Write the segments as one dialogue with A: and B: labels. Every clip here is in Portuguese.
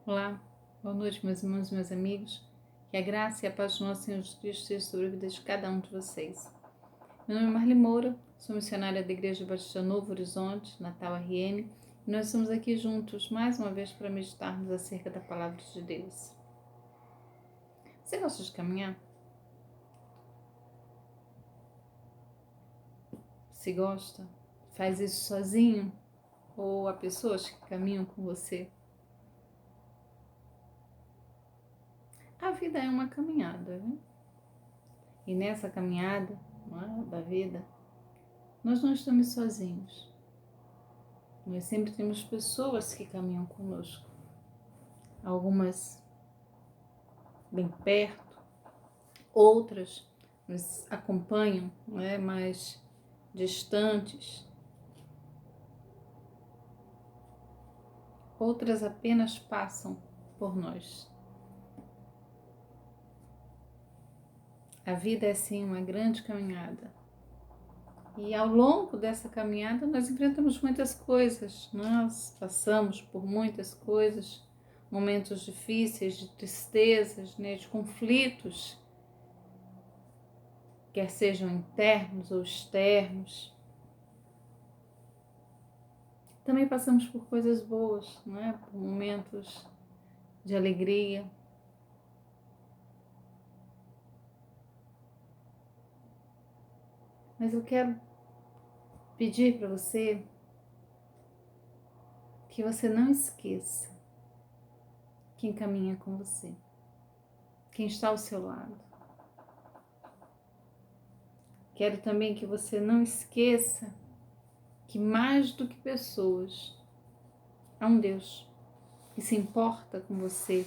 A: Olá, boa noite, meus irmãos e meus amigos. Que a graça e a paz do nosso Senhor Jesus Cristo esteja sobre a vida de cada um de vocês. Meu nome é Marli Moura, sou missionária da Igreja Batista Novo Horizonte, Natal RN, e nós estamos aqui juntos mais uma vez para meditarmos acerca da Palavra de Deus. Você gosta de caminhar? Se gosta, faz isso sozinho ou há pessoas que caminham com você? A vida é uma caminhada, né? E nessa caminhada da vida, nós não estamos sozinhos. Nós sempre temos pessoas que caminham conosco. Algumas bem perto, outras nos acompanham, mais distantes. Outras apenas passam por nós. A vida é sim uma grande caminhada. E ao longo dessa caminhada nós enfrentamos muitas coisas, nós passamos por muitas coisas, momentos difíceis, de tristezas, de conflitos, quer sejam internos ou externos. Também passamos por coisas boas, por momentos de alegria. Mas eu quero pedir para você que você não esqueça quem caminha com você, quem está ao seu lado. Quero também que você não esqueça que mais do que pessoas, há um Deus que se importa com você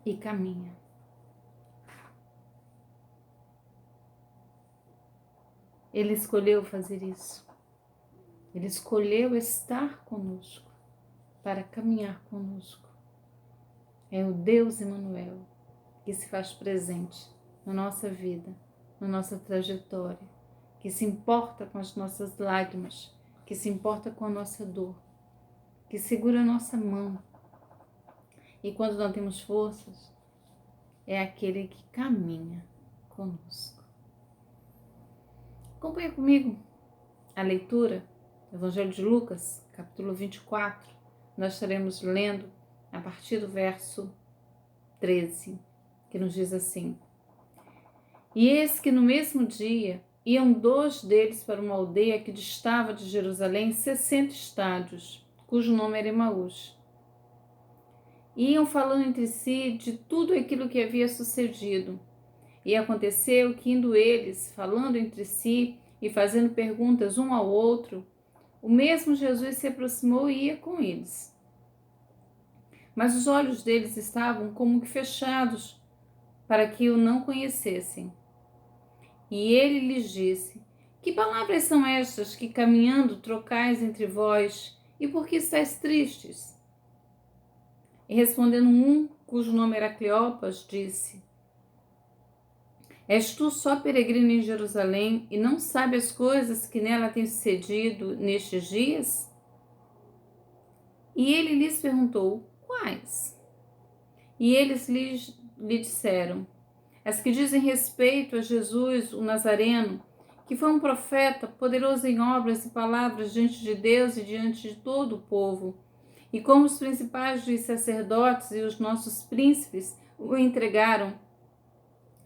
A: e caminha. Ele escolheu fazer isso. Ele escolheu estar conosco, para caminhar conosco. É o Deus Emmanuel que se faz presente na nossa vida, na nossa trajetória, que se importa com as nossas lágrimas, que se importa com a nossa dor, que segura a nossa mão. E quando não temos forças, é aquele que caminha conosco. Acompanha comigo a leitura do Evangelho de Lucas, capítulo 24. Nós estaremos lendo a partir do verso 13, que nos diz assim: E eis que no mesmo dia iam 2 deles para uma aldeia que distava de Jerusalém 60 estádios, cujo nome era Emaús. Iam falando entre si de tudo aquilo que havia sucedido. E aconteceu que, indo eles, falando entre si e fazendo perguntas um ao outro, o mesmo Jesus se aproximou e ia com eles. Mas os olhos deles estavam como que fechados, para que o não conhecessem. E ele lhes disse: Que palavras são estas que, caminhando, trocais entre vós, e por que estáis tristes? E respondendo um, cujo nome era Cleopas, disse: És tu só peregrino em Jerusalém e não sabes as coisas que nela têm sucedido nestes dias? E ele lhes perguntou: Quais? E eles lhe disseram: As que dizem respeito a Jesus, o Nazareno, que foi um profeta, poderoso em obras e palavras diante de Deus e diante de todo o povo. E como os principais dos sacerdotes e os nossos príncipes o entregaram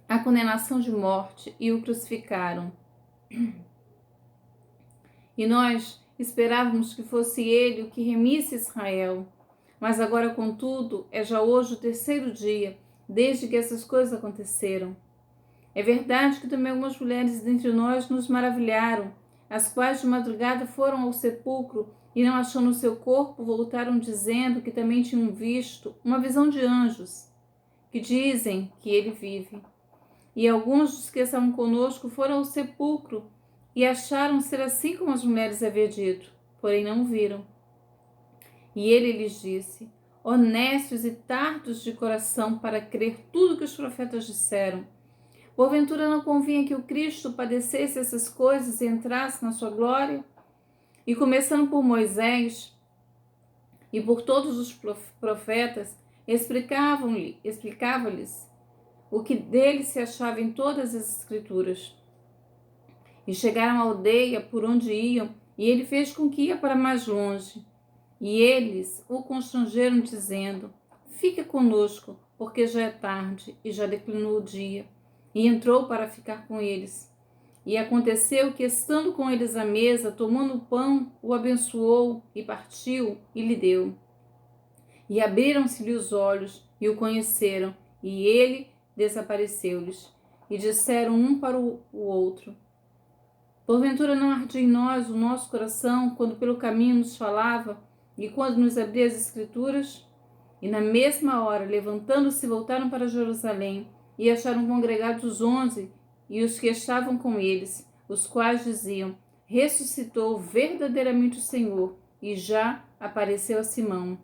A: à condenação de morte e o crucificaram. E nós esperávamos que fosse ele o que remisse Israel. Mas agora, contudo, é já hoje o 3º dia, desde que essas coisas aconteceram. É verdade que também algumas mulheres dentre nós nos maravilharam, as quais de madrugada foram ao sepulcro e, não achando o seu corpo, voltaram dizendo que também tinham visto uma visão de anjos, que dizem que ele vive. E alguns dos que estavam conosco foram ao sepulcro e acharam ser assim como as mulheres haviam dito, porém não viram. E ele lhes disse: Honestos e tardos de coração para crer tudo que os profetas disseram. Porventura não convinha que o Cristo padecesse essas coisas e entrasse na sua glória? E começando por Moisés, e por todos os profetas, explicava-lhes o que dele se achava em todas as escrituras. E chegaram à aldeia por onde iam, e ele fez com que ia para mais longe. E eles o constrangeram, dizendo: fica conosco, porque já é tarde e já declinou o dia. E entrou para ficar com eles. E aconteceu que, estando com eles à mesa, tomando o pão, o abençoou e partiu e lhe deu. E abriram-se-lhe os olhos e o conheceram, e ele desapareceu-lhes. E disseram um para o outro: porventura não ardia em nós o nosso coração quando pelo caminho nos falava e quando nos abria as Escrituras? E na mesma hora, levantando-se, voltaram para Jerusalém e acharam congregados os 11 e os que estavam com eles, os quais diziam: ressuscitou verdadeiramente o Senhor e já apareceu a Simão.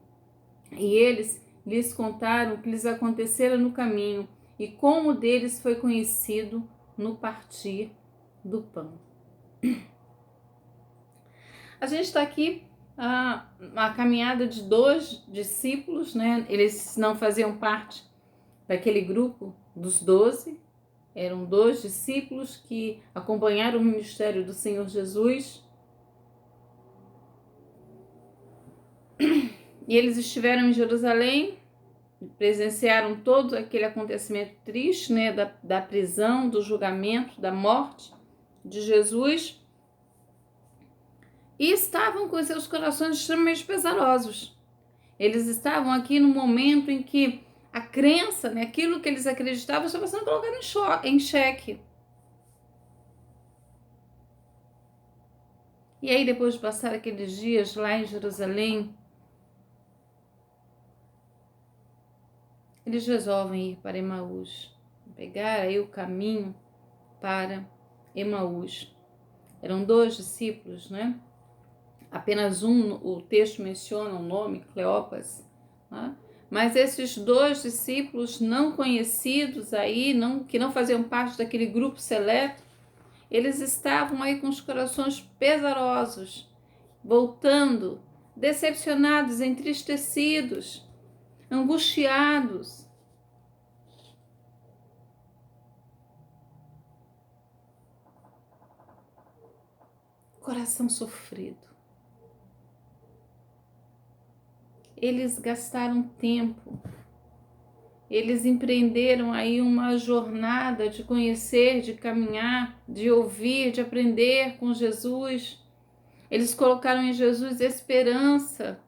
A: E eles lhes contaram o que lhes acontecera no caminho e como deles foi conhecido no partir do pão. A gente está aqui a caminhada de 2 discípulos, né? Eles não faziam parte daquele grupo dos 12, eram 2 discípulos que acompanharam o ministério do Senhor Jesus. E eles estiveram em Jerusalém, presenciaram todo aquele acontecimento triste, né? Da prisão, do julgamento, da morte de Jesus. E estavam com seus corações extremamente pesarosos. Eles estavam aqui no momento em que a crença, né, aquilo que eles acreditavam, estava sendo colocado em xeque. E aí, depois de passar aqueles dias lá em Jerusalém, eles resolvem ir para Emaús, pegar aí o caminho para Emaús. Eram 2 discípulos, né? Apenas um, o texto menciona o nome, Cleopas, né? Mas esses 2 discípulos não conhecidos aí, que não faziam parte daquele grupo seleto, eles estavam aí com os corações pesarosos, voltando, decepcionados, entristecidos, angustiados. Coração sofrido. Eles gastaram tempo, eles empreenderam aí uma jornada de conhecer, de caminhar, de ouvir, de aprender com Jesus. Eles colocaram em Jesus esperança.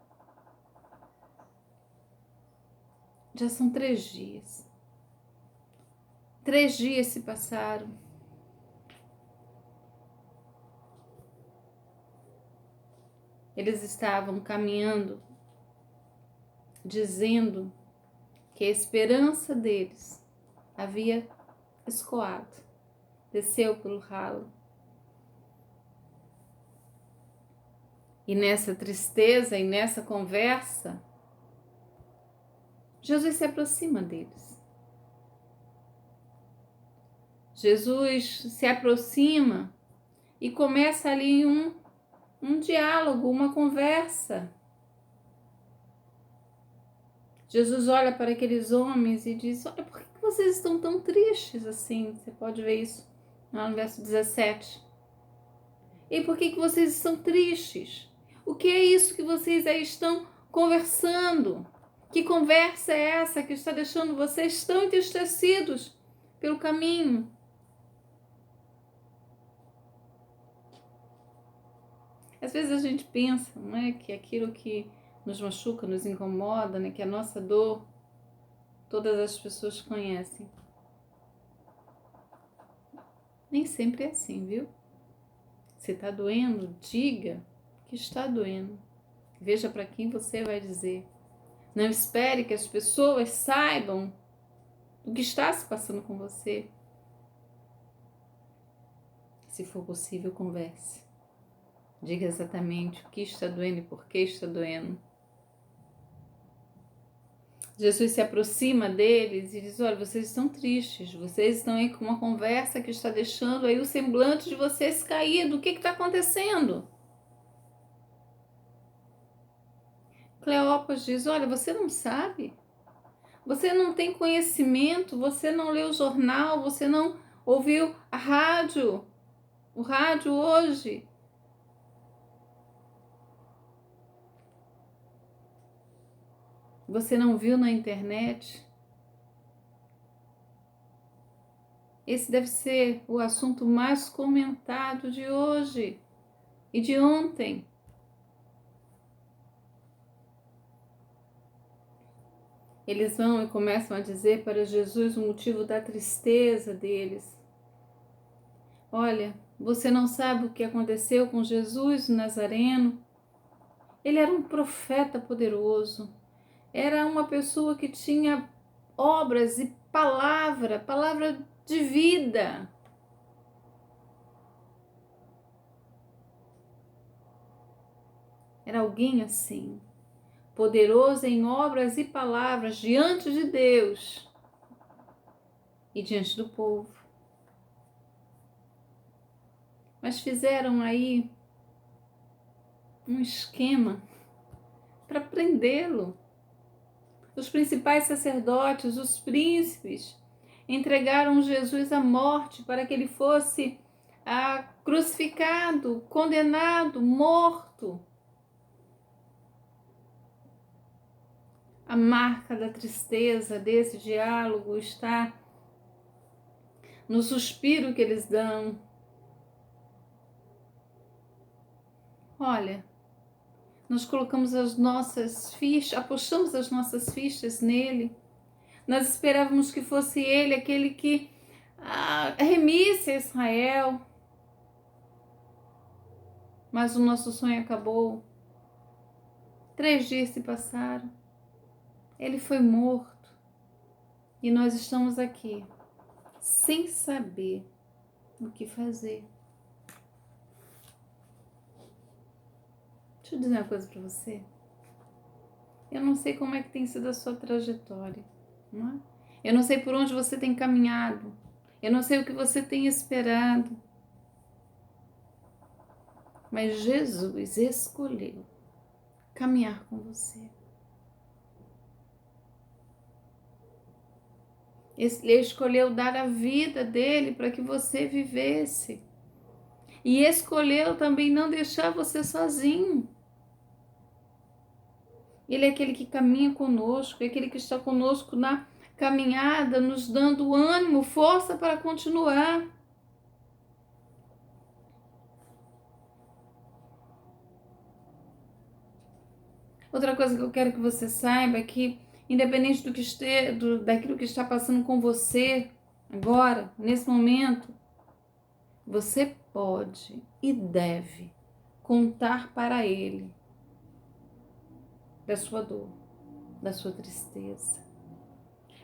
A: Já são 3 dias. 3 dias se passaram. Eles estavam caminhando, dizendo que a esperança deles havia escoado, desceu pelo ralo. E nessa tristeza e nessa conversa, Jesus se aproxima deles. Jesus se aproxima e começa ali um diálogo, uma conversa. Jesus olha para aqueles homens e diz: olha, por que vocês estão tão tristes assim? Você pode ver isso lá no verso 17. E por que vocês estão tristes? O que é isso que vocês aí estão conversando? Que conversa é essa que está deixando vocês tão entristecidos pelo caminho? Às vezes a gente pensa, não é, que aquilo que nos machuca, nos incomoda, né, que a nossa dor, todas as pessoas conhecem. Nem sempre é assim, viu? Se está doendo, diga que está doendo. Veja para quem você vai dizer. Não espere que as pessoas saibam o que está se passando com você. Se for possível, converse. Diga exatamente o que está doendo e por que está doendo. Jesus se aproxima deles e diz: olha, vocês estão tristes, vocês estão aí com uma conversa que está deixando aí o semblante de vocês caído. O que está acontecendo? Cleopas diz: olha, você não sabe, você não tem conhecimento, você não leu o jornal, você não ouviu a rádio, o rádio hoje. Você não viu na internet? Esse deve ser o assunto mais comentado de hoje e de ontem. Eles vão e começam a dizer para Jesus o motivo da tristeza deles. Olha, você não sabe o que aconteceu com Jesus Nazareno? Ele era um profeta poderoso. Era uma pessoa que tinha obras e palavra de vida. Era alguém assim, poderoso em obras e palavras diante de Deus e diante do povo. Mas fizeram aí um esquema para prendê-lo. Os principais sacerdotes, os príncipes, entregaram Jesus à morte para que ele fosse crucificado, condenado, morto. A marca da tristeza desse diálogo está no suspiro que eles dão. Olha, nós colocamos as nossas fichas, apostamos as nossas fichas nele. Nós esperávamos que fosse ele aquele que remisse a Israel. Mas o nosso sonho acabou. 3 dias se passaram. Ele foi morto. E nós estamos aqui, sem saber o que fazer. Deixa eu dizer uma coisa para você. Eu não sei como é que tem sido a sua trajetória, não é? Eu não sei por onde você tem caminhado. Eu não sei o que você tem esperado. Mas Jesus escolheu caminhar com você. Ele escolheu dar a vida dele para que você vivesse. E escolheu também não deixar você sozinho. Ele é aquele que caminha conosco, é aquele que está conosco na caminhada, nos dando ânimo, força para continuar. Outra coisa que eu quero que você saiba é que, independente daquilo que está passando com você agora, nesse momento, você pode e deve contar para Ele da sua dor, da sua tristeza.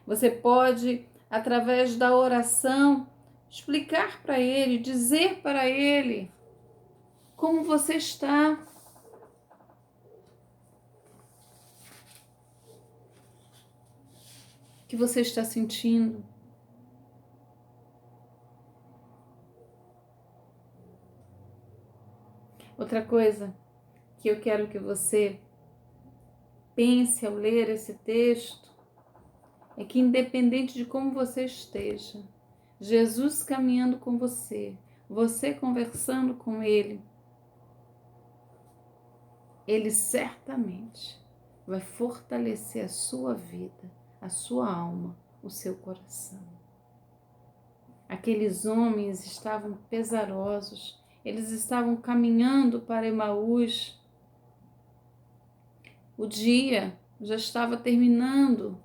A: Você pode, através da oração, explicar para Ele, dizer para Ele como você está. O que você está sentindo. Outra coisa que eu quero que você pense ao ler esse texto é que, independente de como você esteja, Jesus caminhando com você, você conversando com Ele, Ele certamente vai fortalecer a sua vida, a sua alma, o seu coração. Aqueles homens estavam pesarosos, eles estavam caminhando para Emaús. O dia já estava terminando.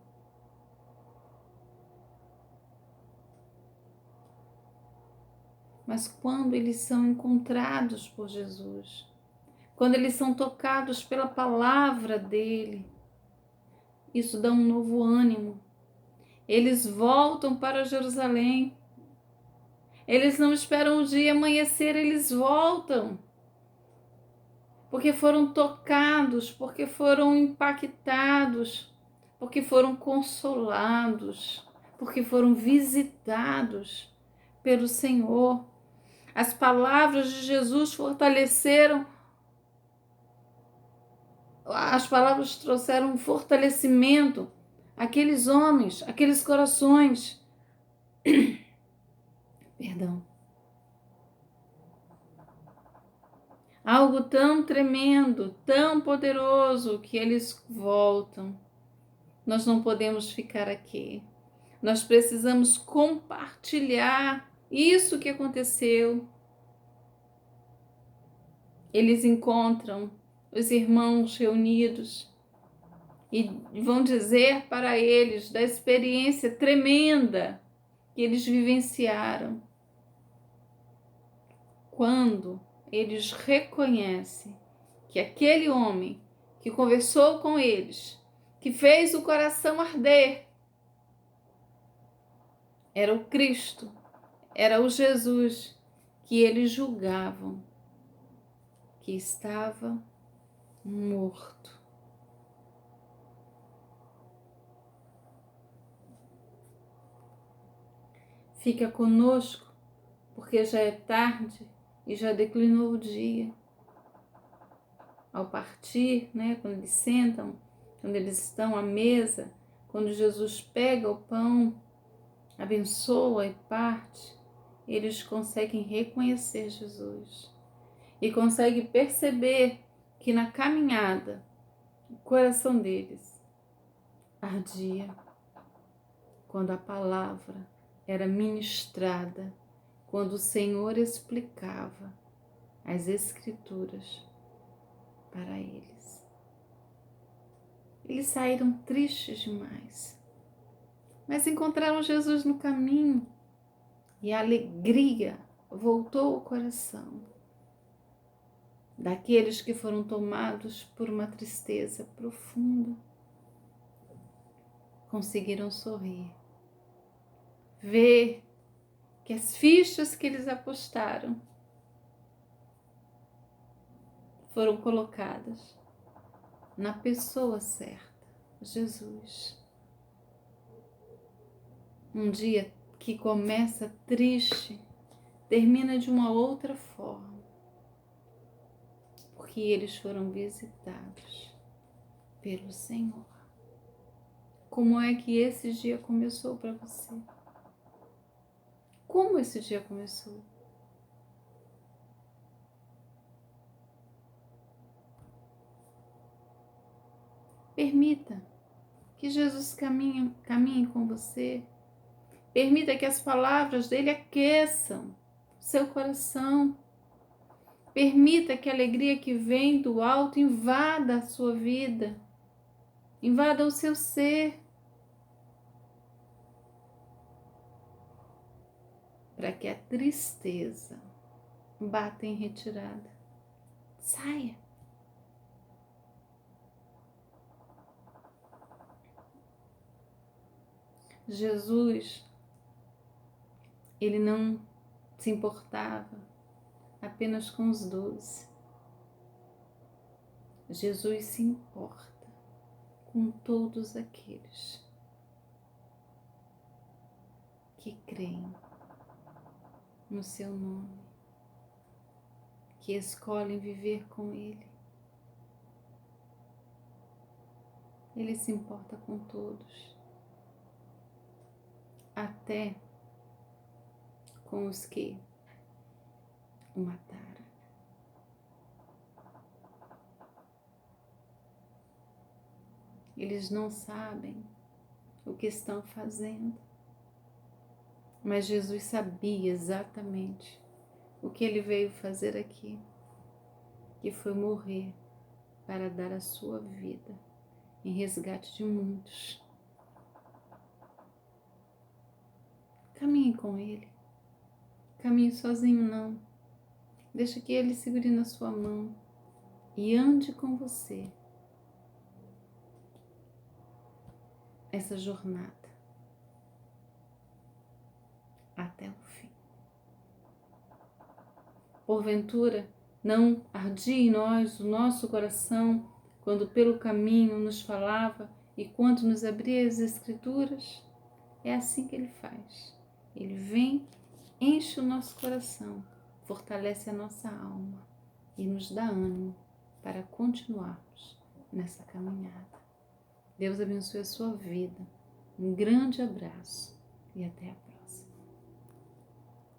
A: Mas quando eles são encontrados por Jesus, quando eles são tocados pela palavra dele, isso dá um novo ânimo. Eles voltam para Jerusalém. Eles não esperam o dia amanhecer, eles voltam. Porque foram tocados, porque foram impactados, porque foram consolados, porque foram visitados pelo Senhor. As palavras de Jesus fortaleceram as palavras trouxeram um fortalecimento àqueles homens, àqueles corações. Perdão. Algo tão tremendo, tão poderoso, que eles voltam. Nós não podemos ficar aqui. Nós precisamos compartilhar isso que aconteceu. Eles encontram os irmãos reunidos e vão dizer para eles da experiência tremenda que eles vivenciaram. Quando eles reconhecem que aquele homem que conversou com eles, que fez o coração arder, era o Cristo, era o Jesus que eles julgavam que estava morto. Fica conosco, porque já é tarde e já declinou o dia. Ao partir, quando eles sentam, quando eles estão à mesa, quando Jesus pega o pão, abençoa e parte, eles conseguem reconhecer Jesus e conseguem perceber que na caminhada o coração deles ardia quando a palavra era ministrada, quando o Senhor explicava as Escrituras para eles. Eles saíram tristes demais, mas encontraram Jesus no caminho e a alegria voltou ao coração daqueles que foram tomados por uma tristeza profunda. Conseguiram sorrir, ver que as fichas que eles apostaram foram colocadas na pessoa certa, Jesus. Um dia que começa triste, termina de uma outra forma, porque eles foram visitados pelo Senhor. Como é que esse dia começou para você? Como esse dia começou? Permita que Jesus caminhe com você. Permita que as palavras dele aqueçam seu coração. Permita que a alegria que vem do alto invada a sua vida, invada o seu ser, para que a tristeza bata em retirada. Saia. Jesus, ele não se importava apenas com os 12. Jesus se importa com todos aqueles que creem no seu nome, que escolhem viver com Ele. Ele se importa com todos, até com os que o mataram. Eles não sabem o que estão fazendo, mas Jesus sabia exatamente o que ele veio fazer aqui, que foi morrer para dar a sua vida em resgate de muitos. Caminhe com ele. Caminhe sozinho não. Deixa que ele segure na sua mão e ande com você essa jornada até o fim. Porventura, não ardia em nós o nosso coração quando pelo caminho nos falava e quando nos abria as Escrituras? É assim que ele faz. Ele vem, enche o nosso coração, fortalece a nossa alma e nos dá ânimo para continuarmos nessa caminhada. Deus abençoe a sua vida. Um grande abraço e até a próxima.